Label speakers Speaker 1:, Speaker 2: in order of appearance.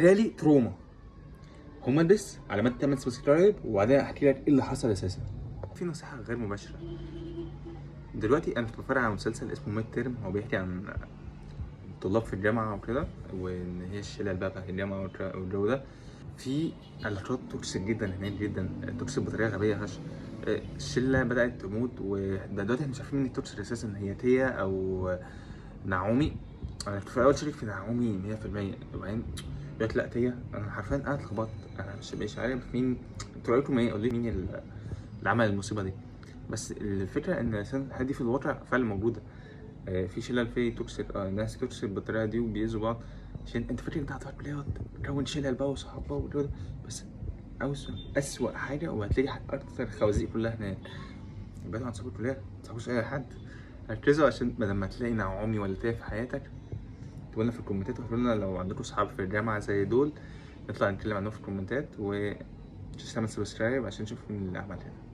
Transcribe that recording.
Speaker 1: جالي تروما. هما بس على ما تعمل سبسكرايب وبعدين احكي لك ايه اللي حصل اساسا. في نصيحه غير مباشره. دلوقتي انا كنت بتفرج على مسلسل اسمه ميد تيرم، هو بيحكي عن طلاب في الجامعه وكده، وان هي الشله بقى بتاعت الجامعه والجو ده. في علاقات توكسيك جدا هناك، جدا توكسيك بطريقه غبيه فشخ. الشله بدات تموت، ودلوقتي احنا مش عارفين مين التوكسيك اساسا، هي تيا او نعومي. انا كنت في الاول شاكك في نعومي 100%، وبعدين قلت لا تيا. انا حرفيا انا اتلخبطت، انا مش عارف مين. انتوا رايكم ايه؟ قولوا لي مين اللي عمل المصيبه دي. بس الفكره ان الحاجات دي في الواقع فعلا موجوده. في شلل في توكسيك، ناس توكسيك بالطريقه دي وبيأذوا بعض. عشان انت فاكر انت هتروح بلاي تكون شلل بقى وصحاب بقى والجو ده، بس أسوأ حاجه، وهتلاقي اكتر خوازيق كلها هناك. بعيد عن صحاب الكليه، ما تصاحبوش اي حد. ركزوا عشان بدل ما تلاقي نعومي ولا تلاقي في حياتك، تقول لنا في الكومنتات، وقولوا لنا لو عندكم صحاب في الجامعه زي دول، نطلع نتكلم عنهم في الكومنتات. و تعمل سبسكرايب عشان نشوف مين اللي عمل هنا.